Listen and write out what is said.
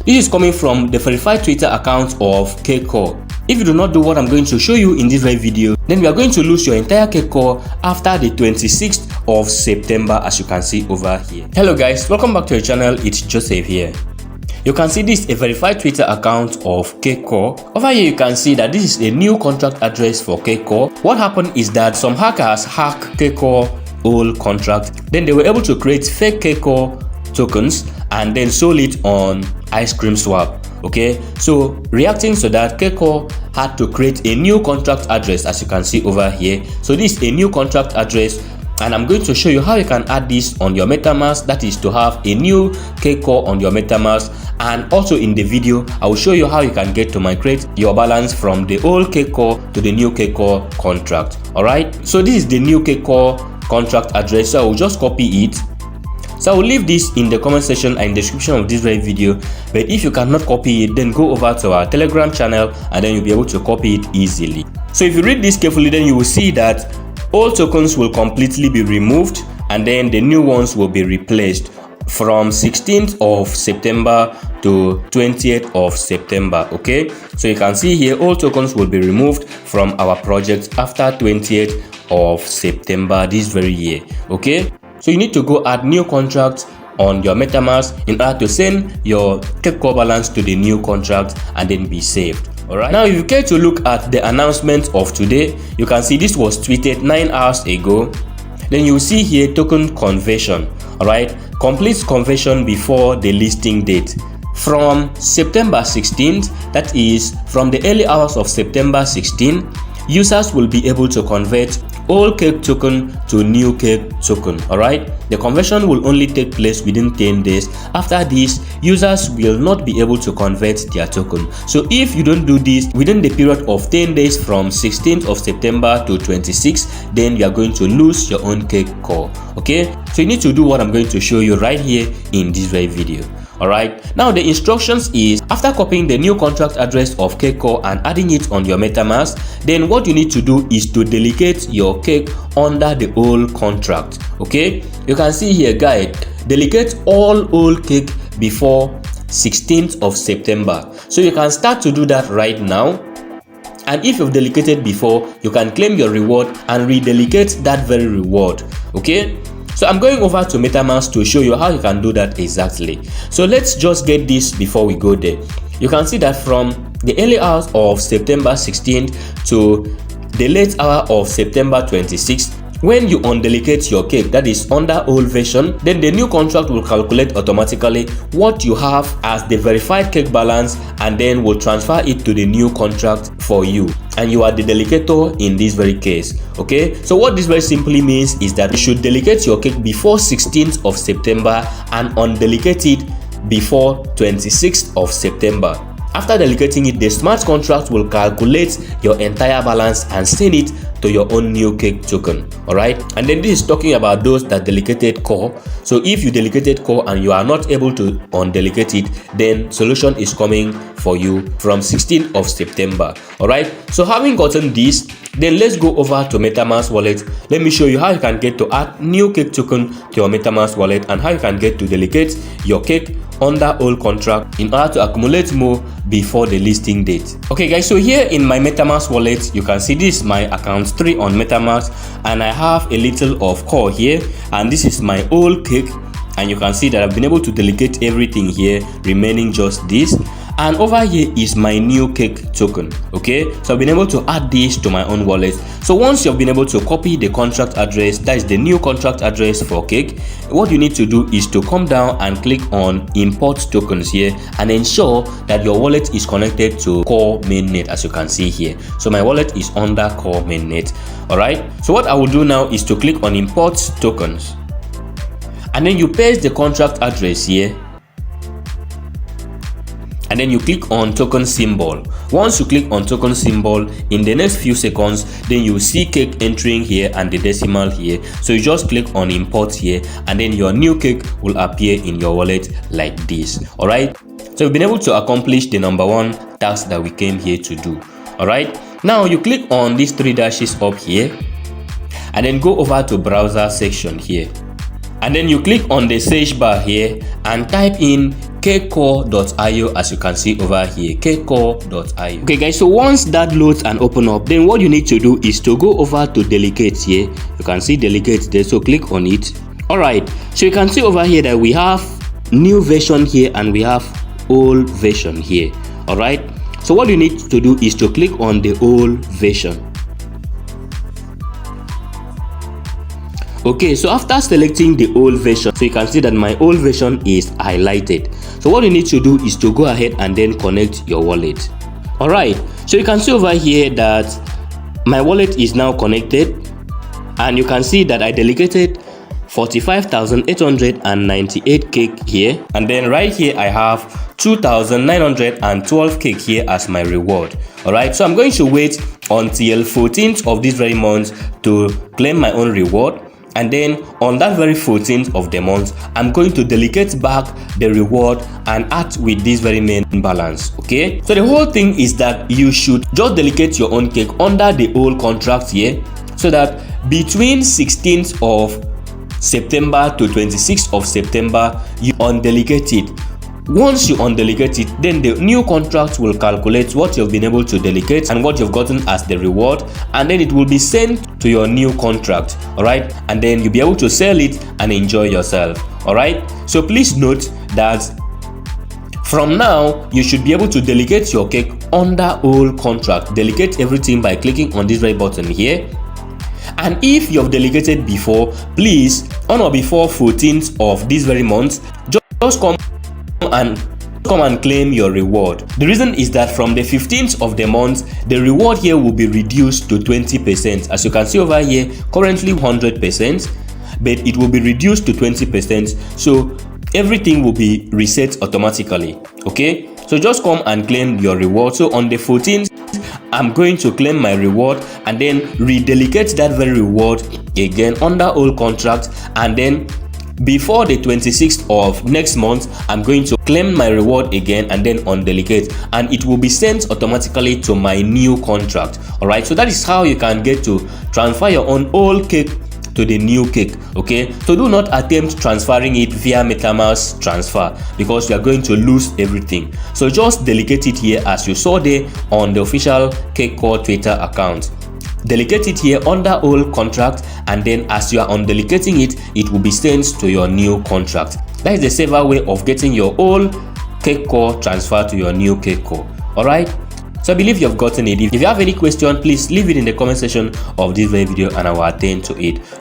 This is coming from the verified Twitter account of Cakecore. If you do not do what I'm going to show you in this very video, then you are going to lose your entire Cakecore after the 26th of September, as you can see over here. Hello guys, welcome back to your channel. It's Joseph here. You can see this is a verified Twitter account of Cakecore. Over here you can see that this is a new contract address for Cakecore. What happened is that some hackers hacked Cakecore old contract, then they were able to create fake Cakecore tokens and then sold it on Ice Cream Swap. Okay, so reacting to that, Cakecore had to create a new contract address, as you can see over here. So this is a new contract address, and I'm going to show you how you can add this on your MetaMask, that is to have a new Cakecore on your MetaMask. And also in the video I will show you how you can get to migrate your balance from the old Cakecore to the new Cakecore contract. All right, so this is the new Cakecore contract address, so I will just copy it. So I will leave this in the comment section and in the description of this very video, but if you cannot copy it, then go over to our Telegram channel and then you'll be able to copy it easily. So if you read this carefully, then you will see that all tokens will completely be removed and then the new ones will be replaced from 16th of September to 20th of September. Okay, so you can see here all tokens will be removed from our project after 20th of September this very year. Okay, so you need to go add new contracts on your MetaMask in order to send your Cakecore balance to the new contract and then be saved. Alright, now if you care to look at the announcement of today, you can see this was tweeted 9 hours ago. Then you will see here token conversion. Alright, complete conversion before the listing date. From September 16th, that is from the early hours of September 16, users will be able to convert old Cake token to new Cake token. Alright, the conversion will only take place within 10 days. After this, users will not be able to convert their token. So if you don't do this within the period of 10 days from 16th of September to 26th, then you are going to lose your own Cakecore. Okay, so you need to do what I'm going to show you right here in this very video. Alright, now the instructions is, after copying the new contract address of Cakecore and adding it on your MetaMask, then what you need to do is to delegate your cake under the old contract. Okay, you can see here, guys, delegate all old cake before 16th of September. So you can start to do that right now. And if you've delegated before, you can claim your reward and redelegate that very reward. Okay, so I'm going over to MetaMask to show you how you can do that exactly. So let's just get this before we go there. You can see that from the early hours of September 16th to the late hour of September 26th, when you undelegate your cake, that is under old version, then the new contract will calculate automatically what you have as the verified cake balance and then will transfer it to the new contract for you. And you are the delegator in this very case. Okay, so what this very simply means is that you should delegate your cake before 16th of September and undelegate it before 26th of September. After delegating it, the smart contract will calculate your entire balance and send it to your own new cake token. Alright, and then this is talking about those that delegated core. So if you delegated core and you are not able to undelegate it, then solution is coming for you from 16th of September. Alright, so having gotten this, then let's go over to MetaMask wallet. Let me show you how you can get to add new cake token to your MetaMask wallet and how you can get to delegate your cake under old contract in order to accumulate more before the listing date. Okay guys, so here in my MetaMask wallet, you can see this is my account 3 on MetaMask and I have a little of core here, and this is my old cake, and you can see that I've been able to delegate everything here, remaining just this. And over here is my new cake token. Okay, so I've been able to add this to my own wallet. So once you've been able to copy the contract address, that is the new contract address for cake, what you need to do is to come down and click on import tokens here and ensure that your wallet is connected to core mainnet, as you can see here. So my wallet is under core mainnet. All right, so what I will do now is to click on import tokens and then you paste the contract address here. And then you click on token symbol. Once you click on token symbol, in the next few seconds, then you see cake entering here and the decimal here. So you just click on import here and then your new cake will appear in your wallet like this. All right, so we've been able to accomplish the number one task that we came here to do. All right, now you click on these 3 dashes up here and then go over to browser section here. And then you click on the search bar here and type in Cakecore.io, as you can see over here, Cakecore.io. Okay guys, so once that loads and open up, then what you need to do is to go over to delegate here. You can see delegate there, so click on it. All right, so you can see over here that we have new version here and we have old version here. All right, so what you need to do is to click on the old version. Okay, so after selecting the old version, so you can see that my old version is highlighted. So what you need to do is to go ahead and then connect your wallet. All right, so you can see over here that my wallet is now connected, and you can see that I delegated 45,898 cake here, and then right here I have 2,912 cake here as my reward. All right, so I'm going to wait until 14th of this very month to claim my own reward. And then on that very 14th of the month, I'm going to delegate back the reward and add with this very main balance. Okay, so the whole thing is that you should just delegate your own cake under the old contract here, so that between 16th of September to 26th of September, you undelegate it. Once you undelegate it, then the new contract will calculate what you've been able to delegate and what you've gotten as the reward, and then it will be sent to your new contract. All right, and then you'll be able to sell it and enjoy yourself. All right, so please note that from now you should be able to delegate your cake under old contract. Delegate everything by clicking on this very button here. And if you've delegated before, please on or before 14th of this very month, just come and claim your reward. The reason is that from the 15th of the month, the reward here will be reduced to 20%. As you can see over here, currently 100%, but it will be reduced to 20%. So everything will be reset automatically. Okay, so just come and claim your reward. So on the 14th, I'm going to claim my reward and then redelegate that very reward again under old contract, and then before the 26th of next month, I'm going to claim my reward again and then undelegate, and it will be sent automatically to my new contract. All right, so that is how you can get to transfer your own old cake to the new cake. Okay, so do not attempt transferring it via MetaMask transfer, because you are going to lose everything. So just delegate it here as you saw there on the official Cakecore Twitter account. Delegate it here under old contract, and then as you are undelegating it, it will be sent to your new contract. That is the safer way of getting your old Cakecore transferred to your new Cakecore. All right, so I believe you've gotten it. If you have any question, please leave it in the comment section of this video and I will attend to it.